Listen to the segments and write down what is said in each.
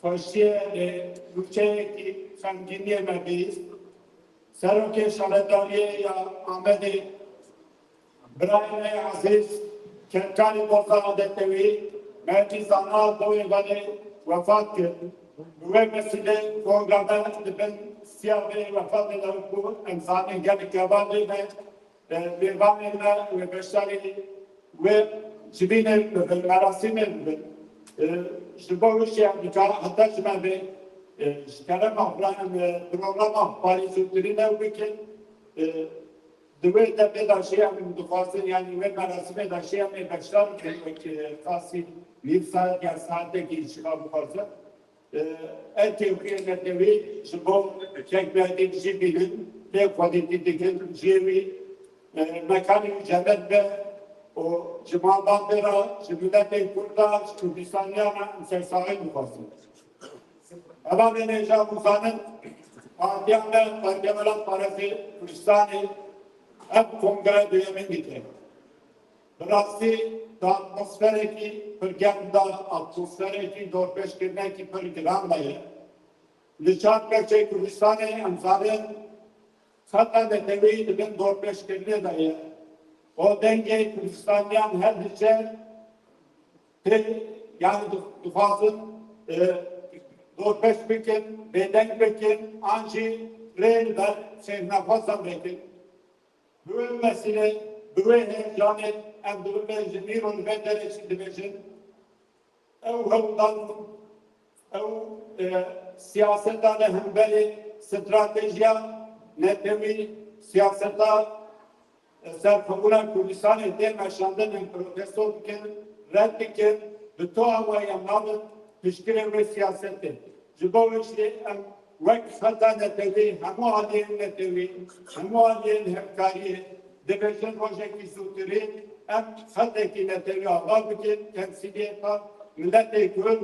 خوشیه روچه که سنگینی مبیست سروک شهرداری یا آمده برای عزیز کلکانی بزرگ دتوی مهدی زانا دوی ولی وفات کرد و مسئله پروگرامه دبن سیاوی وفات دارد انسانی گلی کبانی نه بیوانی نه و بشری و جبین مراسم شبوهش امریکا حتی شما به شکرم پروگرام آخباری زودتری نه بکن دوی دبی داشتی هم دخواستن یعنی و مراسم داشتی هم بکشتر که خاصی نیم ساعت یا ساعته که شما بخواستن Etiyopya netlevi bu çekmediğimizi bilin ve kvalitetik cevi mekanik cennet ve o cemaat bera cemilete kurda Kürdistan'ya sesayı mufasıl. Ama ben ecab uzanın Partiyanda Partiyalar Parası Kürdistan'ı hep kongre dönemin gitti. Burası da atmosferi pergenda atmosferi dorpeş kirne ki pergandayı. Liçat perçe Kürdistan'ı amzarın hatta da tebeyi dibin dorpeş kirne dayı. O denge Kürdistan'dan her liçe yani dufasın dorpeş bikin, beden bikin, anji reyl ve nefasam bikin. Bu mesele bu heyecanı em durume jimîron ve dereci dibêjin ew hewdan ew siyaseta ne hemberî stratejiya netewî siyaseta serfebûna Kurdistanê tê meşandin em protesto dikin red dikin bi toa we em nabin piştgirê wê siyasetê ji bo wê jî em wek xeta netewî hemû aliyên netewî hemû aliyên hemkariyê dibêjin rojekî zûtirî em xeteke netewî ava bikin temsiliyeta milletê Kurd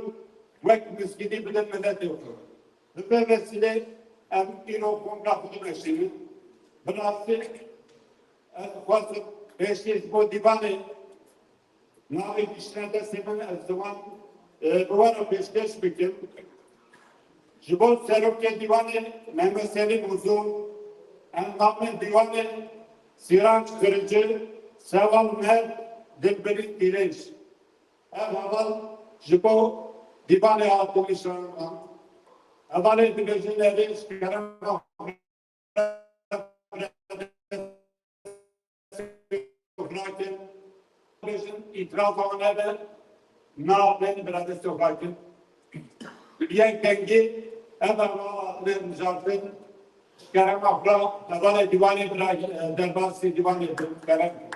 wek miskînî bidin milletê Kurd. Bi vê vesilê em îro kongra xwe dimeşînin. Bi rastî ez dixwazim pêşî ji bo dîvanê navê biştine destê min ez diwan bi wan re pêşkêş bikim. Ji bo serokê dîwanê Mehmet Selîm Uzun em namê dîwanê Sîranc Kırıcı Seval Mer Dilbirî İlêş. Ev heval ji bo dîvanê hatibû şanan. Hevalê dibêjin evê şkerem nakin. Dibêjin îtiraf nebe navên biradestê xwakin. Yek dengî ev heval mijartin şkerem afra hevalê dîwanê derbasî dîwanê kerem.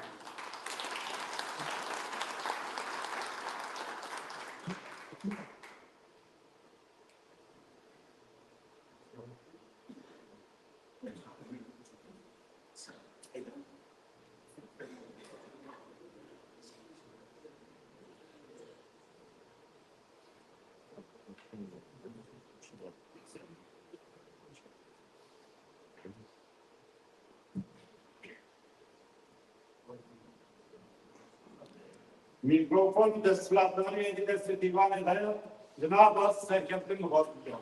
Mikrofon destlatları edilesi divan eder. Cenab-ı Hak serkeftin muhabbeti.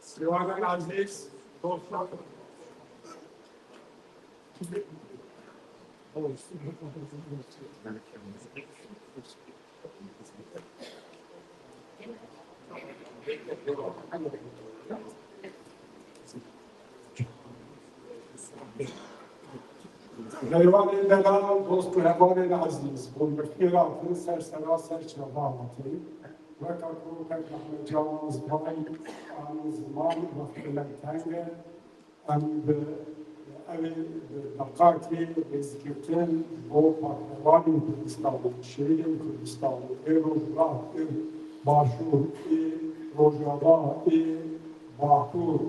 Sıvagan aziz, dostlar. Reyvan-ı Belan, dostu Hevan-ı Aziz, bu mürtkiratı serserasar çabahatı, ve kakru pek canımız bay, anız mal, vaktilertenge, em evi dakati, bezgirtin, bu paklavani Kürdistan'ı, şehrin Kürdistan'ı, Erozgah, Başur, Rojava, Bahur,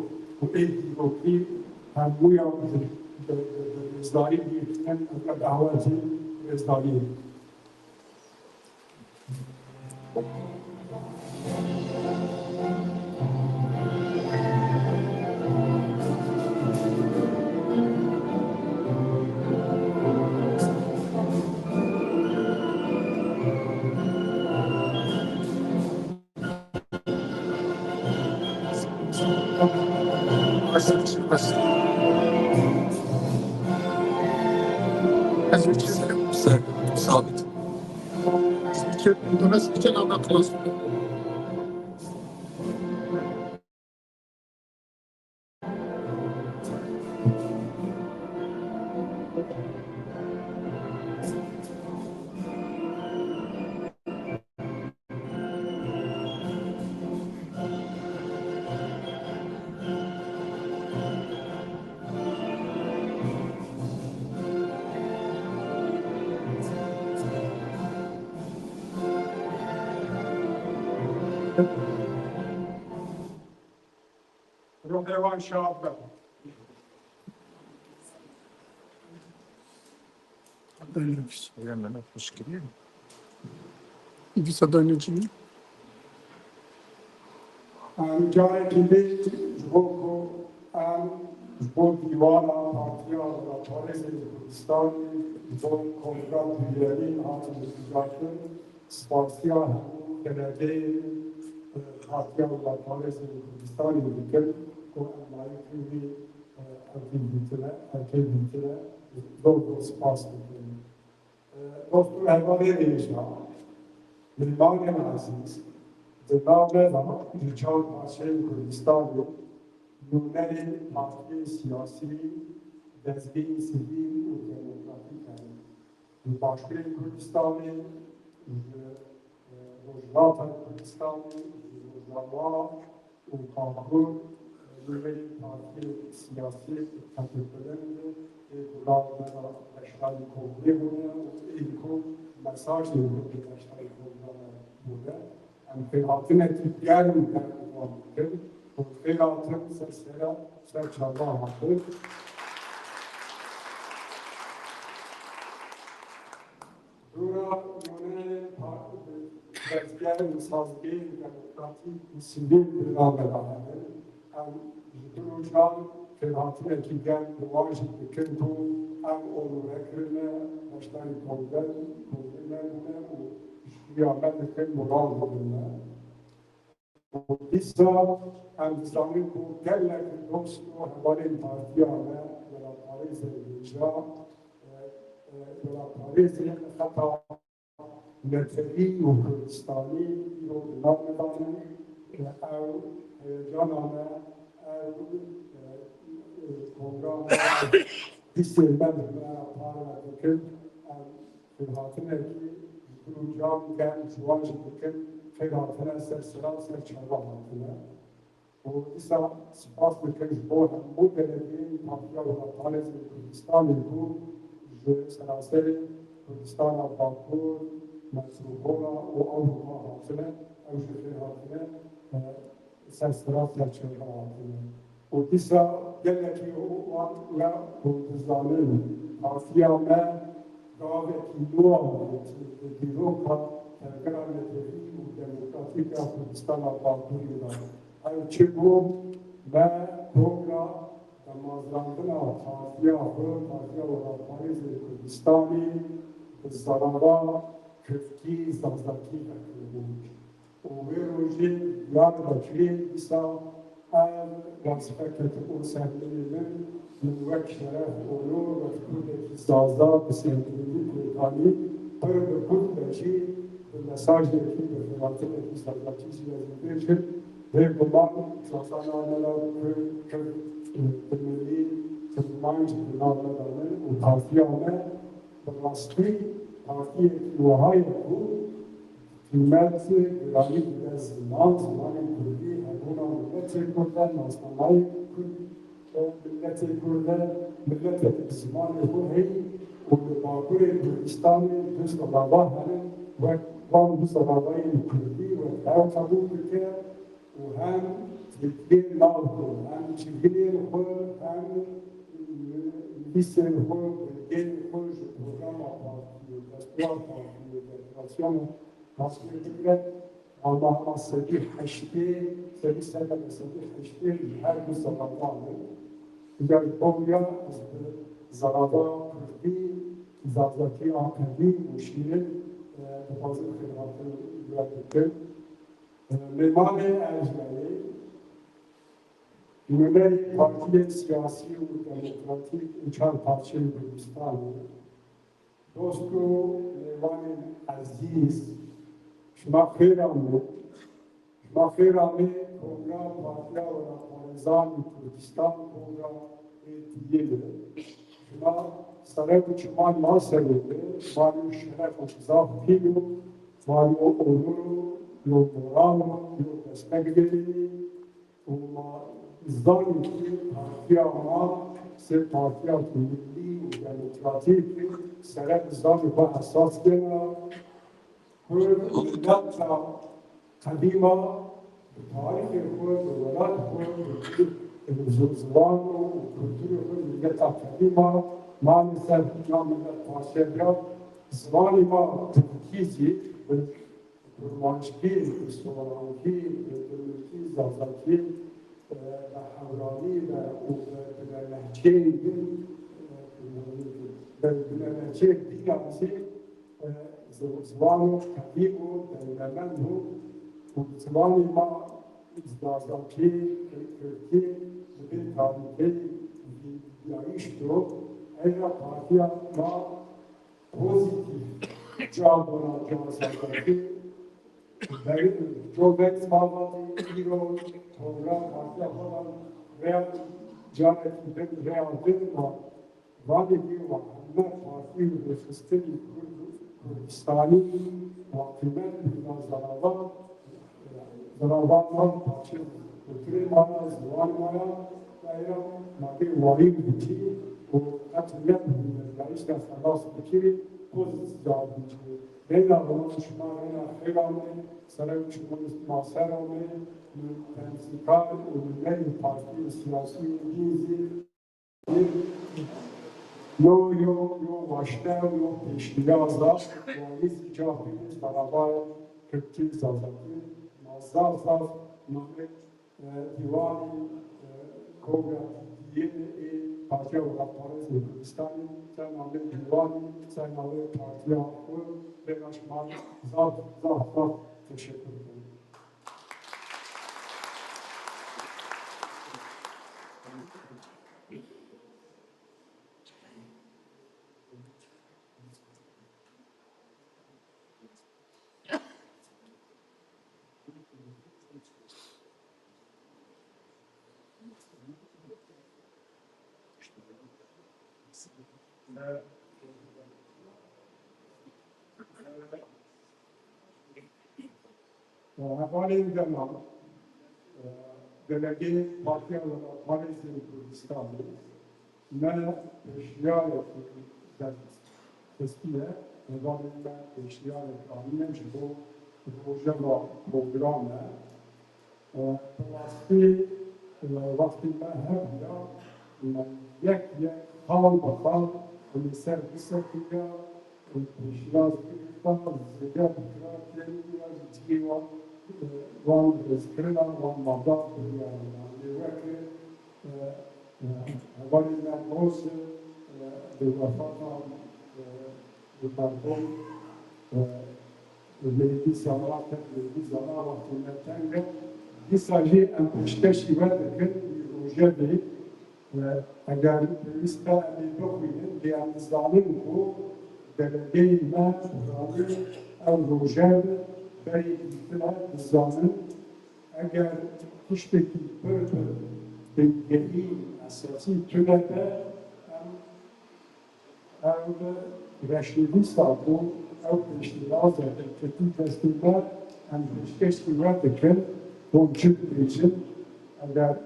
bu Etiyopi, hem bu yavrucu, رزداری بیتن دعواتی رزداری از bir şey sabit. Spiker, buna spiker anlatılır. Rodevan Şahap'ta. Öğrenmeme hoş geliyor mu? İkisi dönücü. Cari gibi Joko bu divana partiya da Paris'e Kurdistan bu kongrat üyeleri hatırlatı Spasiya Belediye partiya da Paris'e Kurdistan yürütür o layıklı aktivitele doğru spasiya. Dostum evveli diyeceğim. Limanın aziz Cenab-ı Hak Rüçhan Paşa'yı Kürdistan'ı Nûne-i Parti siyasi dezgin sivil ve demokratik yani. Başkent Kürdistan'ı Rojnata Kürdistan'ı Rojnava ve Kankur Nûne-i Parti siyasi takiplerinde Kur'an'da başları kovduğu ilk mesaj yürütü başları kovduğu yani hayatın etkilerinden kullanılır. Bu hayatın sesleri çalmaktır. Burada yönelik tezgahın sazgı demokratik sivil bir ağabeyler. Yani Cumhurbaşkanı hayatın etkilerinden muvaşık bir kento hem onu rekırına başları kovduğu kıyamet ve moral bulunma. İsa Hindistan'ın bu gerçek dostu haberin partiyane ve Paris'e geçeceği ve Paris'e hatta Netflix ve Kürdistan'ı yollanmadan canana program hissetmeden parladıkın hayatına ki Kuracağım ben şu an şimdiki hayatına sıra çarpmamaktadır. O ise spas mekaniz bu belediyenin partiya ve Paris'in Kürdistan'ı bu sırasıyla Kürdistan'a Bakur, Metropola ve Avrupa hatına, Avrupa hatına sıra çarpmamaktadır. O ise gelecek olan Kürdistan'ın partiya ve daveti diroka terkanetleri demokratik Kürdistan'a Bakur'da Ayçibu ve Togra Damazlandına partiya ve Paris'e Kürdistan'ı Sarava Köfki Zazdaki Akılmış. O veroji yardakli ise vazifeketi o sehlerinin müvek şeref onu ve Kürt'deki sazda bisendirilik ve tali per de Kürt'deki mesajdaki ve fırlatındaki sazdaçı siyaseti için ve bundan sazananeler Kürt'deki Kürt'manç binalarının o tavsiyane rastı partiye vahayı bu hükümet gayet biraz zaman Kürt'ü buna milleti Kürt'ten naslanmayı milleti Kürt'ten milleti zamanı bu hey o Bakur'u Kürdistan'ı düz sabahların ve van bu sabahların Kürt'ü ve her kabul ülke o hem Türkiye navdu hem çizgileri hem liste خود بلگه خودش پروگرام آپارتیه دستگاه آپارتیه دکتراسیون تصویر بگیرد اما همه سری هشته سری سر سری هشته هر دو زبانه اگر باویا از زرابا کردی زبزاتی آکردی مشیره بفاظر خدمات ایراد میمان اجرایی نمونه پارتی سیاسی و دموکراتیک این چهار پارچه بلوچستان دوست و میوان عزیز شما خیر آمد کنگرا پارتیا و رفارزان کردستان کنگرا ایتیه شما سرد چمان ما سرده مالیو شرف و شزاف پیلو مالیو اولو یو مورانو یو دستگیری و زانی که پارتیا ما سه پارتیا ملی و دموکراتیک سرد زانی با اساس کنه خود ملت قدیما تاریخ خود ولایت خود زبان و کلتور خود ملت قدیما ما مثل اینا ملت پاسدیا زبانی ما ترکیزی کرمانشگی، سوالانگی، دلوکی، زازاکی و حورانی و بلنهچه بلنهچه دیگرسی زبان قدیم و دلمند و زبانی ما زازاکی، ترکی به تاریخی بیایش دو اینا پارتیا ما پوزیتیو جابونا جازاکی جو بکس ماواتی ایرو پروگرام پارتیا خودم ریال جانتی بین ریال بین و وادی و همه پارتی و بسیستمی کردستانی و قیمت بینا زنابان ما پارچه کلتوری مانا زبان مانا و ایران ماده واری بودی و اطلاعیت دانش دست خلاص بکیری پوزیتیو جاب بودی بین آقایان شما بین خیرانه سرای شما ماسرانه تنسیقات اولوی پارتی سیاسی انگلیزی یو واشته یو پیشنیازه و ایز جا بیز برابر کتی زازاکی مازال نامه دیوانی کوگا پارتی و رفتارز کردستانی سرنامه دیوانی سرنامه پارتی خود بیناش ما زاد تشکر کنیم. حوالی دلم دلگی پارتی و پاریسی کردستان نه اشیاء تسکیه نظام من اشیاء قانون نمیشه با پروژه و پروگرامه وقتی من هم یک حال به حال و سر بسکیه اشیاء گرفتن زیاد بکرد دیگه وان بسکرنا وان مادات لیوکه اولی نموز دوافات دوبارون لیدی سالات لیدی سالات وقتی نتنگه دیساجی انپشتشی و دکن روژه بی اگر بیسته امی بخوینه بیامزدانیم کو دلگه من رانی او روژه برای اطلاع زمان اگر تشتکی برد دنگلی اساسی تونده او رشیدی سابو او پیشنیاز ارتکتی تسلیمات هم پیشکشی وقت کن موجود بیشن اگر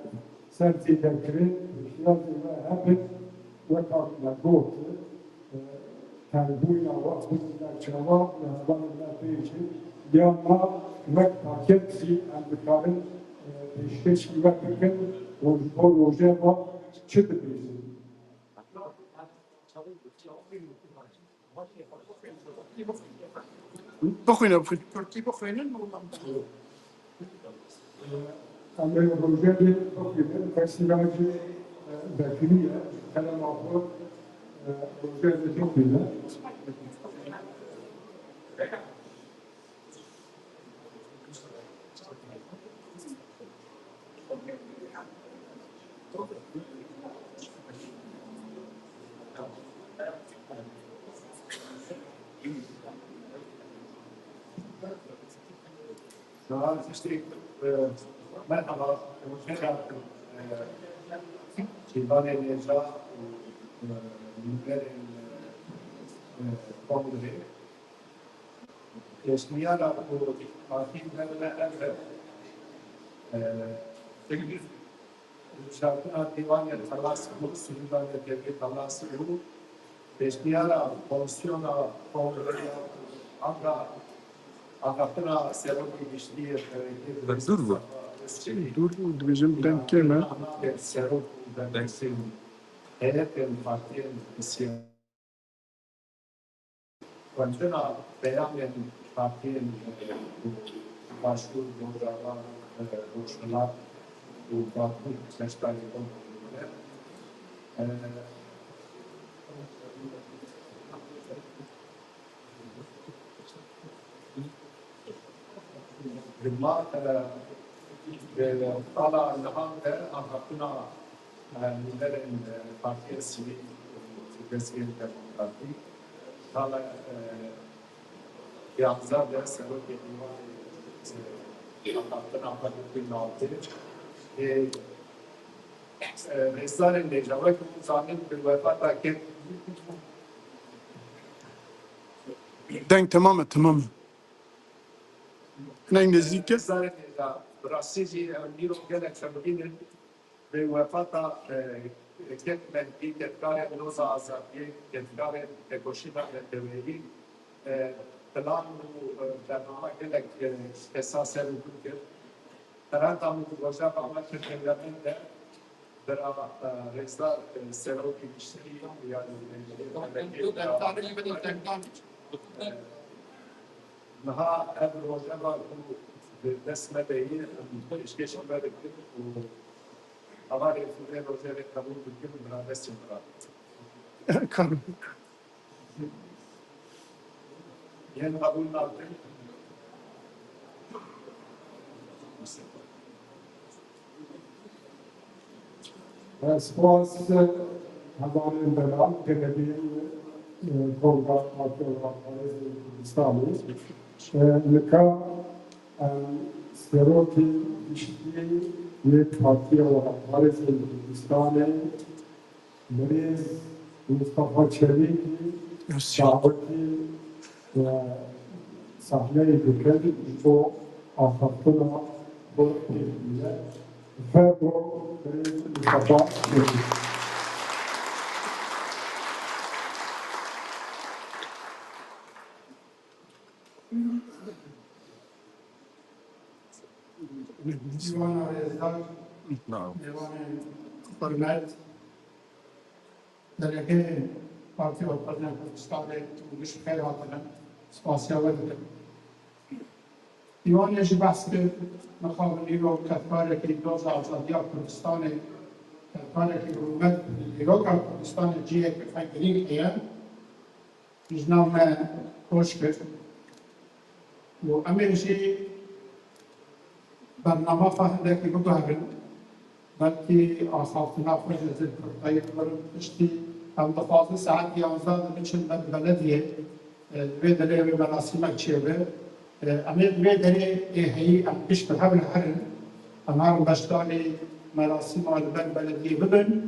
سرزی دکرین پیشنیازی و هبت وکات نگوت تنبوی نوات نچواب نهبان نپیشن یا ما وقت پاکتی امریکایی پیشکشی وقت کن و روژه ما چه بیشن بخوین ترکی بخوینن اما روزه بکنه فستیوالی داخلیه کلام آخر روزه بکنه Merhaba, hoşçakalın. Civan Eleza, Nüverin Kongre. Resmiyara bu takiplerine evet. Şarkına divan ya talası bu, sürüden ya devlet talası bu. Resmiyara komisyona kongre anda Anlatına sebep ilişkiye dur bu. Dur bizim denk gelme. sebep densin. HDP partiyen isyan. Konuşuna beyanın partiyen başvuru doğrular, doğrular, bu bakım mesleği konuşuyor. Lima Tala Nahang'da Anlatına Nüverin partiye sivil Türkiye'nin demokrati Tala Yağızlar da sebep ediyor Anlatına Anlatına altı Resalen Necava Kumuzanin bir vefata ki Denk tamam. Ne İngilizce? Resalen Necava Brasizi Miro Gelek Sabinin ve vefata Ketmen ki Ketkare Noza Azadiye Ketkare Ekoşina ve Devlevi Plan Bernama Gelek Esasen Ülke Taranta Mutluca Ahmet Türkmenlerinde Bera Reza Serok ilişki yani Naha Ebru Hoca'la bu desmedeyi işkeşim verdik ama Resulü'ye Hoca'ya kabul edildi buna desin bıraktı. Kabul. Yeni kabulün altı سپاس هزار بلال جنبی کلگاه مطلوبات اسلامی نکا سروکی işçi ve partiye olarak Paris Hindistan'ı Meriz Mustafa Çelik daveti ve sahneyi dökedi bu ahlaktına bu ilgiyle ve bu Meriz Mustafa Çelik. Divan Arezlar, No. Divan Hürmet, Delege Parti Ortadan Kürdistan'da Turmuş Hayatı'nın spasiyavı dedim. Divan Yeşil Baskı, Mekhabili Katkare ki Doza Azadiya Kürdistan'ı Katkare ki Hürmet Liroka Kürdistan'ı ciye kefengilik diye Rızname Koşkır. Bu Amerişi برنامه فهمیده که بگویم بلکه آسالتنا فرزند کرده برم پشتی هم دفعه ساعت 11 میشن بلدیه دوی دلیه و مراسم چیه اما دوی دلیه هی ام پیش به حبل هرن امهارم بشتانی مراسم آلبن بلدیه ببن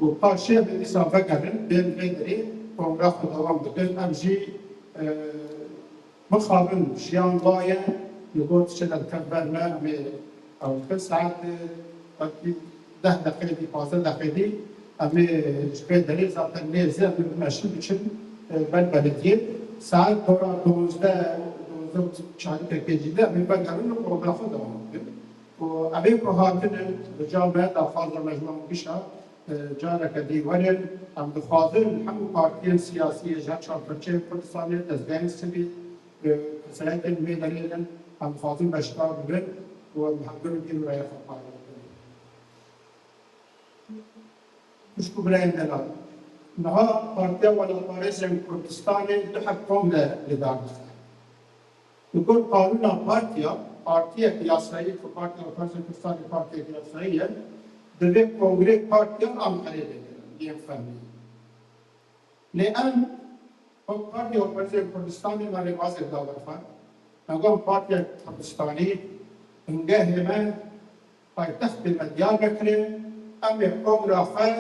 و پاشه به نیسان بگرن بین دوی دلیه کنگاه دوام بکن ام جی مخابن شیان بایه يقول شنو كبرنا او كل ساعات ده دقيقة 15 دقيقة أمي شوية دليل زاد النازل ماشي بتشن بالبلدية ساعات دورة دوزده شهادة كجدة أمي بقرن فوتوغرافة دوام وأمي كهاتن بجامعة أفضل مجموعة بيشا جارك ديوان ام دخوازن هم بارتيان سياسية جات شاركتشي كردستاني دزگاهن سبي سلاكن ميدانيلن ام دخوازن بشتار ببن ومحقن دين رأي فقارة مشكو بلاين دلال نها بارتيا ولا باريزم كردستاني دحق قومنا لدارس يقول قانون بارتيا قياسية كبارتيا وفرزن كردستاني بارتيا قياسية دبي كونغري بارتيا أمحري دين فهمي لأن بارتيا وفرزن كردستاني ما رواز الدولة فهم نقوم بارتيا كردستاني انجاهما پایتخت مدیار بکره امی کونگره خواه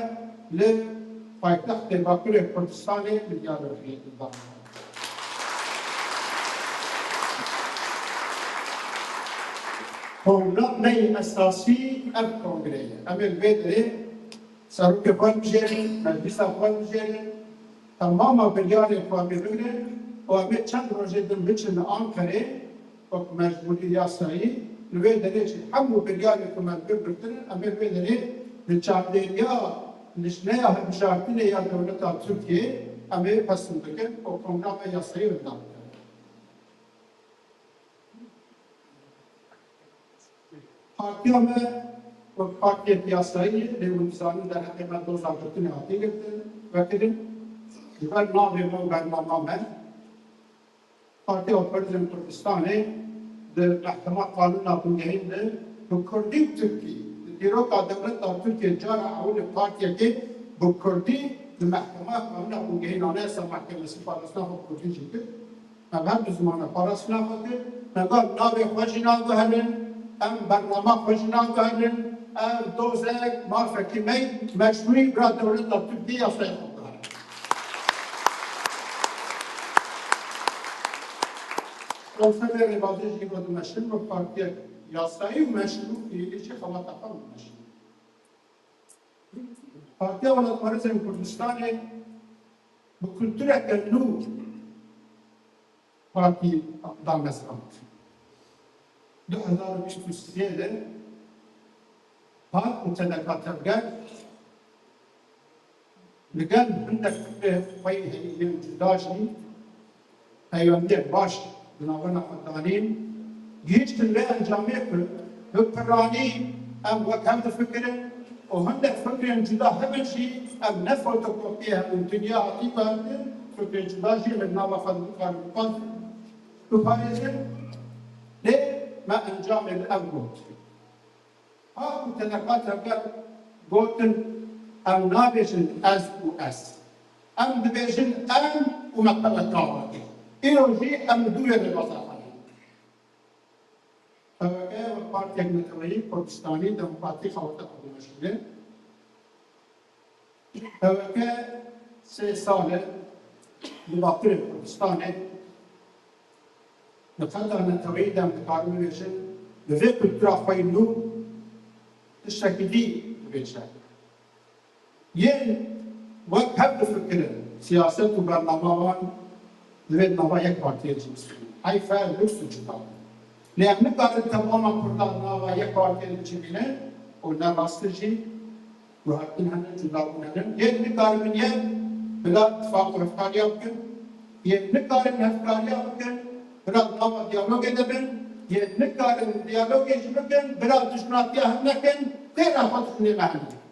لپایتخت باکر کردستان مدیار بکره کونگره اساسی ام کونگره امی الویدره سروک فان بجیره مجلس فان بجیره تمام مدیار فامی بگره و امی چند روزه دن بچن آنکره و مجبوری یاسایی الوين دليل حمو باليالي كمان ببرتن أما الوين دليل للشعبين يا نشناها المشاهدين يا دولة تركيا أما يفسون لكن وكونغرام يا صغير الدولة حاكمة وحاكمة ياسرية للمسلمين ده حكمة دوزا برتن هاتي وكذا يقال نابي مو بعد ما نامه حاكمة وفرزن كردستاني المحكمة قانونا بنجهين بكردي تركي ديروك دولة تركيا جارة أول بارتيا كي بكردي المحكمة قانونا بنجهين أنا سا محكمة سفارسنا بكردي جيكي نبهر بزمانا فارسنا بكي نقول نابي خوشنا بهلن أم برنامج خوشنا بهلن أم دوزك معرفة مي مشروعي برا دولة تركيا صيحة Konser rivayet gibi bir meşhur bir partiye yasayı meşhur değil, şey hava tapan meşhur. Partiye olan Paris'in Kürdistan'ı bu kültüre kennu parti damgası aldı. 2023'de parti mütedekatırken لكن عندك فيه الجداجي أيوة باش بناونا خدانين جيشت اللي أنجامي بكراني أم وكم تفكرين وهندك فكرين جدا هم شيء أم نفوت كوكيها من الدنيا عتيبة فكرين جدا شيء من ناونا خدان قد تفارزين ليه ما أنجامي الأموت هاكو تنقات هكذا قوتن أم نابشن أز وأس أم دبيشن أم ومقبلة كاواتي إيروجي أم دوية بالمصافة فوقع بارتي أجنبية كردستاني ديمقراطي خواتة أبو مشهورة فوقع 3 سال مباطل كردستاني نقدر نتوي ديمقراطي بيشن بذي كلترا خوينو تشكيلي بيشن ين وقت هدف فكرة سياسة وبرنامج لبيت نوايا كوارتير جيمس هاي فعل لوس جدا لأن قاعد تماما كردان نوايا كوارتير جيمينه ونا راستجي وهاتين هن جدا ونن ين نقار من ين بلا اتفاق وفقاريا بكن ين نقار من افقاريا بكن بلا نوا ديالوج دبن ين نقار من ديالوج بكن بلا دشمناتيا هنكن تيرا فتحني مهني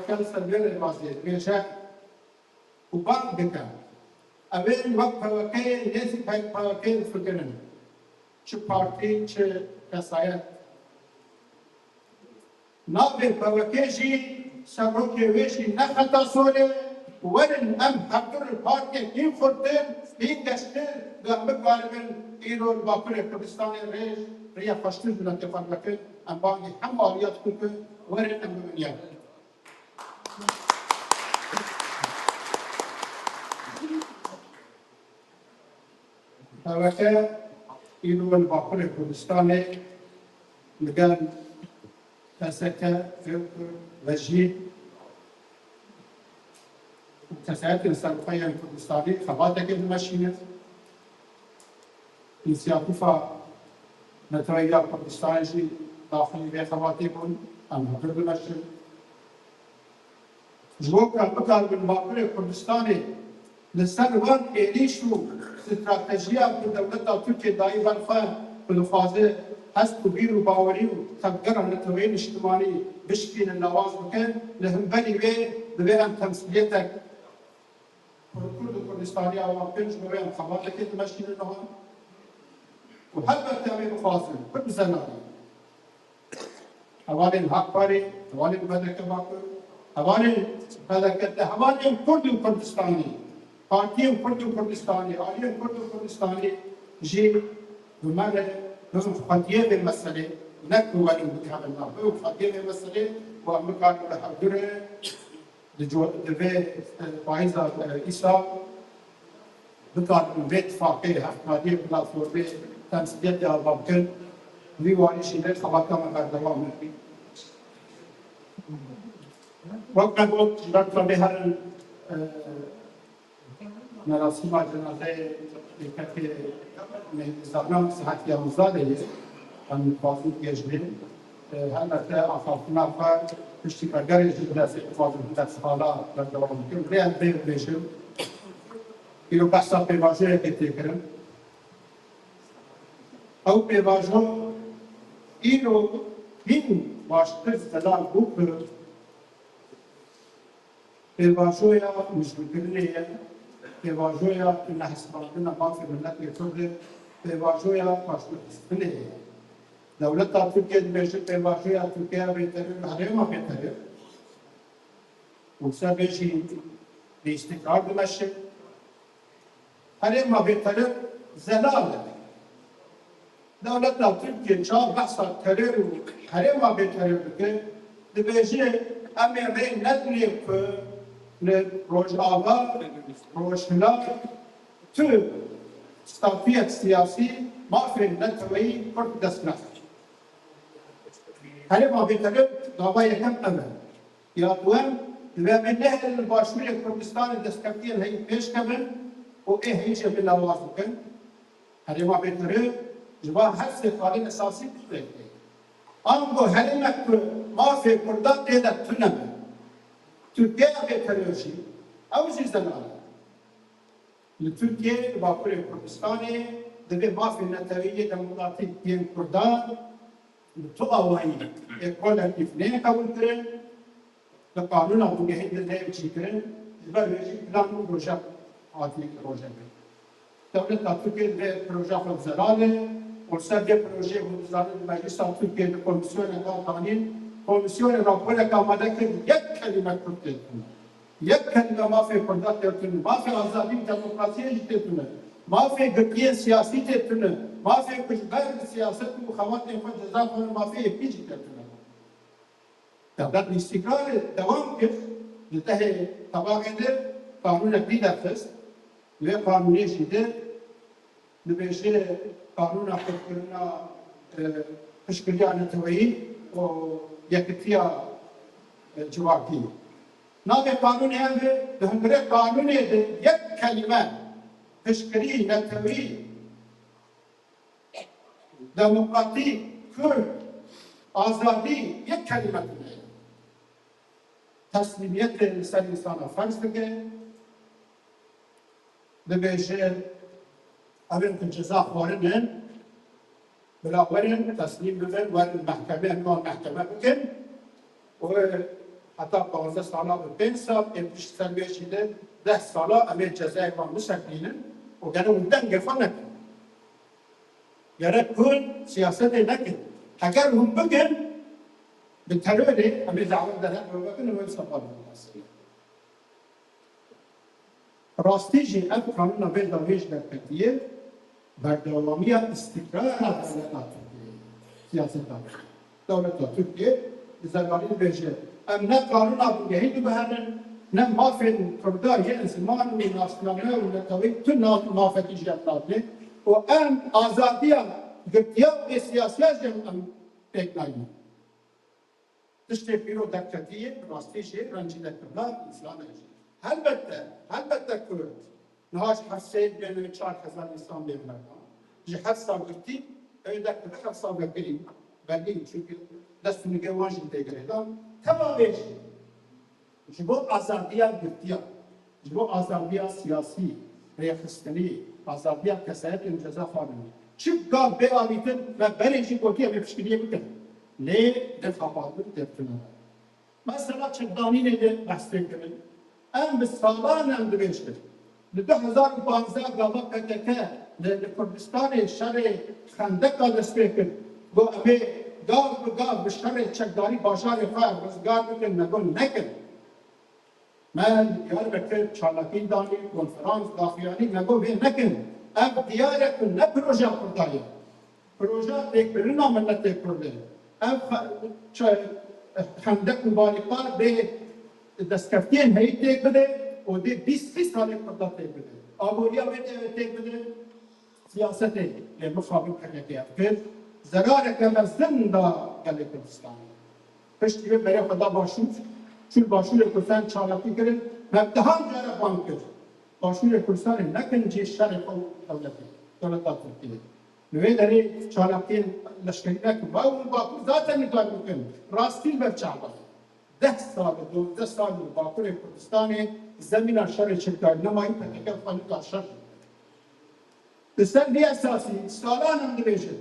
كان سلبيا للمصير بيشا وبعد بكا أبين وقت فوقي ناس فوقي فكرن شو بارتي شو كسايات نابي فوقي شيء سبروكي ويشي نخطا سولي ورن أم حضر البارتي كيف خدر بين دشتر قامك غالبا إيرو الباكر كردستاني ريش ريا فشتر بلا تفهم لكن أم باقي حم عاليات كوكو ورن أم بمنيان فوقع إنه الباقر الكردستاني لقان تسكى فكر وجيه وتسعات السلطية الكردستاني خباتك المشينة إنسياتيفا نتريا الكردستاني داخلی به خواتی بون ام هکر دمشن جوکا بکار بن باکر کردستانی لسر وان ایلیش و استراتژیا که دولت ترکیه دایی برخواه بلفاظه هست و بیر و باوری و تبقر نتوین اجتماعی بشکین النواز بکن لهم بنی به ام تمثیلیتک کرد و کردستانی آوان پنج به ام خبات که تمشین النوان و حبت تامی بفاصل كل زناني هوالين هاكباري هوالين بدك باكر هوالين بدك هوالين كرد وكردستاني قاتيم كرد وكردستاني عاليم كرد وكردستاني جي بمعنى هم قضية بالمسألة نكو ولي متحملنا هو قضية بالمسألة ومكان الحضور دفع فايزة إسا بكار بيت فاقي هفتادي بلا صوربي تمثيلية يا بابكن وی وانشی نه خواهد ما بر دوام می‌کنیم. وقت بود دکتر بهرن مراسم جنازه که نظام صحتی آموزاده هم فاضل گشتیم. البته آخرین نفر اشتراکگری جداست فاضل دست حالا بر دوام می‌کنیم. ریان بیشتر اینو بحثا پیوازه کردیم. او پیوازه اینو این باشتر زدن بود پیوازویا مشکلیه پیوازویا نحسباننا ما في ملت يفرد پیوازویا باشتر دولت ترکیه میشه پیوازویا ترکیه بهتره هرما بهتره اونسا بیشی استقرار دمشه هرما بهتره زلاله دولت ترکیه چهار بحث ترور و هرما بهتره که دبیجه امی ندونیم که روزآوا روشنا تو استافیت سیاسی مافی نتوی کرد دست نفت. هرما بهتره دعوای هم امن. یا دوام دوام نه باشوری کردستان دستکتیل هی پیش کردن و هیچ من آواز کن. هرما بهتره جوا حس قانون اساسی بکنه. آنگو هرما که مافی کردان دیده تنمه. ترکیه بهتریشی اوجی زنانه. لترکیه باکوری کردستانی دبی مافی نتویی دموکراتی دین کردان تو آوایی کولکتیف نه قبول کرد لقانون آبوده هند نه چی کرد برایشی پلان پروژه آتی پروژه کرد. دولت ترکیه به پروژه فضلاله و سر پروژه فضلاله مجلس ترکیه کمیسیون قانونی کمیسیون راپور آماده کرد یک کلمه کرد. یک کلمه مافی کردات ترتونه، مافی آزادی دموکراسی ترتونه، مافی گرتی سیاسی ترتونه، مافی کشور سیاست و خواتین خود جزا کنه مافی پیچ ترتونه. دولت استقرار دوام کرد، لطه تباهده قانون اقلیت است، و قانونی شده، نبیشه قانون خود کردن اشکالیات تویی و یکتیا جواکی. نام قانون هم به هنگره قانون یک کلمه تشکری نتوی دموکراتی کرد آزادی یک کلمه کنه تسلیمیت سر انسان فرض که دبیشه اول که جزا خوارنن بلاورن تسلیم ببن ورن محکمه نوع محکمه بکن و حتی 15 ساله به 5 سال امروز سربیه شده 10 ساله امی جزای ما مسکینن و گره اونdan گفت نکن گره کل سیاست نکن اگر هم بگن به تروری امی دعوت دارن رو بکن و استقبال می‌کنن راستی جی اب قانون نویل داویج در کتیه بردوامی استقرار دولت سیاست دولت ترکیه زمانی بیشه ام نه قانون آبوده هیچ بهرن نه مافین کردار یه انسان و ناسنامه و نتوی تو مافتی جبرانه و ام آزادی گرتیا و سیاسیه ام بکنیم. تشتی پیرو دکتریه راستیشه رنجیده کردار اسلامه. البته کرد نهاش حسید بین 4000 انسان بیرون جهت سابقتی ایده که خب سابقتی belli çünkü destini gevanjın tegredan tamam beş. Ji bo azadiya girtiya, ji bo azadiya siyasi, rêxistînî, azadiya kesayetên ceza xwarinê. Çi gav bê alîtin ve berê jî gotiya vê piştgiriyê bikin. Lê dexabatir têbkirine. Mesela çekdanînê de behsên kirin. Em bi salan em dibêjtin. Li 2015 gava PKK li Kurdistanê şerê xendeka dest pê kir. Got em ê gav bi gav bi şerê çekdarî bajarê xwe rizgar bikin, me got nekin. من Diyarbakır çalakî danî konferans daxuyanî me got vê nekin. Ev diyarek ne proje kurdayê. Proje têkbirina milletê Kurdê. Ev xendek û balîqar bê destkeftiyên heyî têk bide û dê 20 salê Kurda têk bide. Aboriya wê de têk bide siyasetê lê mixabin PKK'ya kir. Zerareke mezin da gelê Kurdistanê. Piştî vê berê xwe da başûr. Çünkü başvuru Kurdistan çalakî kirin, mebdehan cara ban kir. Başvuru Kurdistanê nekin cî şerê xwe devletê, devleta Tirkiyeyê. Li vê derê çalakiyên leşkerî nekin. Baw Bakur zaten nidar bikin. Rastî berçava. 10 sal, 12 sal li Bakurê Kurdistanê zemîna şerê çekdarî nemayî PKK xwe şer. Li ser vê esasî salan em dibêjin.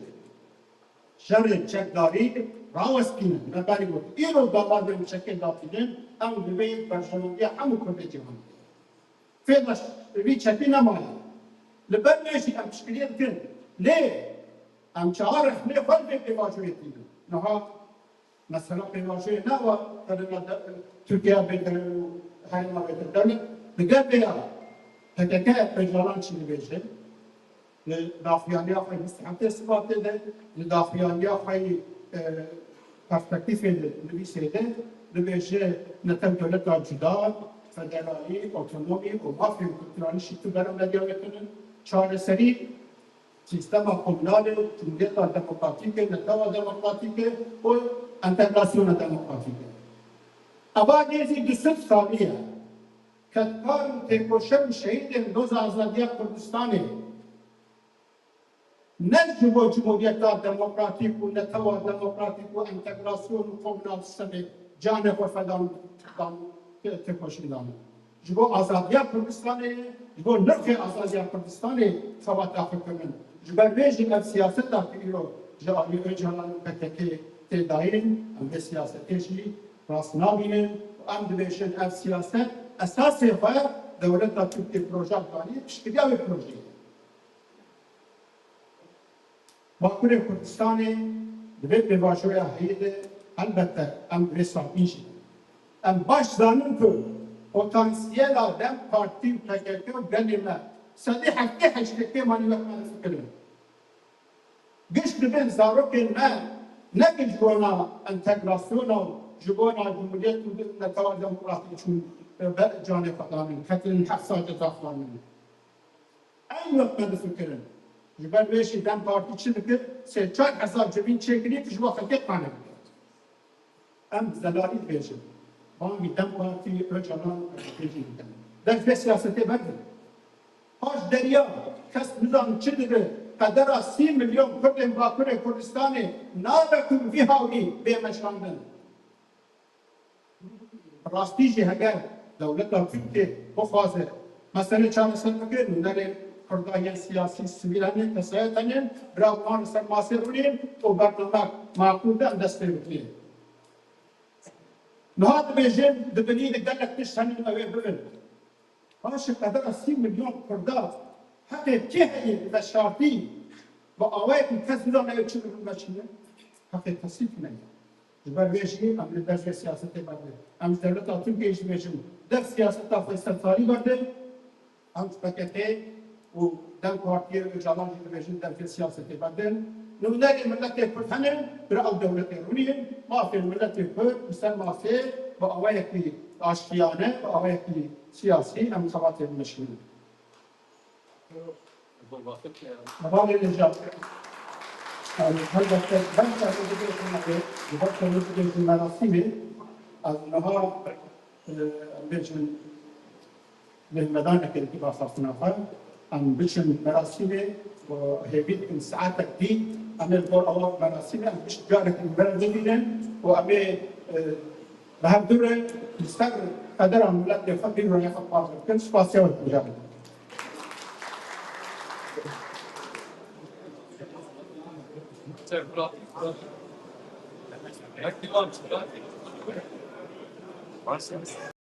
Şerê çekdarî rawestînin, me berî got. Îro damadên çekê datînin, em divê perşemandiya hemû Kurdê cîhanê. Fêr vî çekî nemaye. Li ber wê jî em piştgiriye dikin. Lê em çar rexnê xwe vê pêvajoyê dînin. Niha mesela pêvajoyê ne wa Tirkiye bêdire û herêma bêdire devlet digel vê ya PKK pêjaran çî dibêje. Li dafiyaniya xwe müstehetê sifatê de, li dafiyaniya xwe perspektifê de nivîsê de dibêje netem devleta cuda, federalî, otonomî û mafyên kulturalî şî tu berem nediyawêtinin çareserî sistema komûnalê, cumhuriyeta demokratîk e, netewya demokratîk e û entegrasyona demokratîk e. Eva nêzî du sed salî ye. Ketkar û têkoşer û şehîdên doza azadiya Kurdistanê ne ji bo cumhuriyeta demokratîk û netewya demokratîk û entegrasyon û komûnal sistemê canê xwe fedan têkoşî danin. Ji bo azadiya Kurdistanê, ji bo nirxê azadiya Kurdistanê xewata xwe kirin. Ji ber vê jî ev siyaseta ku îro ji Alî Öcalan û PKK tê dayîn, em vê siyasetê jî rast nabînin û em dibêjin ev siyaset esasê xwe dewleta Tirkiye proje danî, piştgiriya wê projeyê. Bakurê Kurdistanê divê pêvajoya heyî de elbette em divê sabîn jî. Em baş zanin ku potansiyela Dem Partî û PKK gelê me sedî heftê heştekê manî wexme fikirin. Giş dibin zarokên me nekin ji bona entegrasyona û ji bona cumhuriyet û netewya demokratîk çûn canê xwe danin, hetirin hefsa ceza xwarinê. Eyn wexme difikirin. Ji ber vê jî Dem Partî çi dikir? Sê çar hezar civîn çêkirî ku ji bo xelkê qane bike. Em zelalî dibêjin. Bangî Dem Partî Öcalan jî dikin. Derk vê siyasetê berdin. Paş deriya kes nizam çi dibê qedera 30 milyon Kurdên Bakurê Kurdistanê nabe ku vî hawlî bêmeşandin. Rastî jî heger dewleta Tirkiye bixwaze meselê çareser bike nûnerê Kurdayên siyasî sivîlanên kesayetenên birav wan ser masê rûnên û bernamek makûl de em dest pê bikirîn. Niha dibêjin dibinî li gelek tişt henî ew ê bibin. Paşê qedera 30 milyon Kurda heqê kê heye bi veşartî bi awayekî kes bizane ew çi bibin veçîne? Heqê kesî tune. Ji ber vê jî em li dervê siyasetê berdin. Em ji devleta Tirkiyeyê jî dibêjin dev siyaseta Feysalsalî berdin. Em ji PKK û Dem Partiya Öcalan jî dibêjin dervê siyasetê berdin. Nûnerê milletê Kurd hene bir ew dewletê rûnîn, mafên milletê Kurd bi ser mafê bi awayekî aştiyane, bi awayekî siyasî em xebatê meşînin. Hevalê Necat. Elbette ben sadece bir bakımız bir merasimi az daha biçim للمدان كده باساسنا فهم عم بيشن مراسمي وهيبيت ساعات كتير أمي البور أول مراسم مش جارك البلدية وأمي بهدورة مستقر قدر عن ولاد يفكر ويا خطاب كل سباسيا والتجارة. Varsa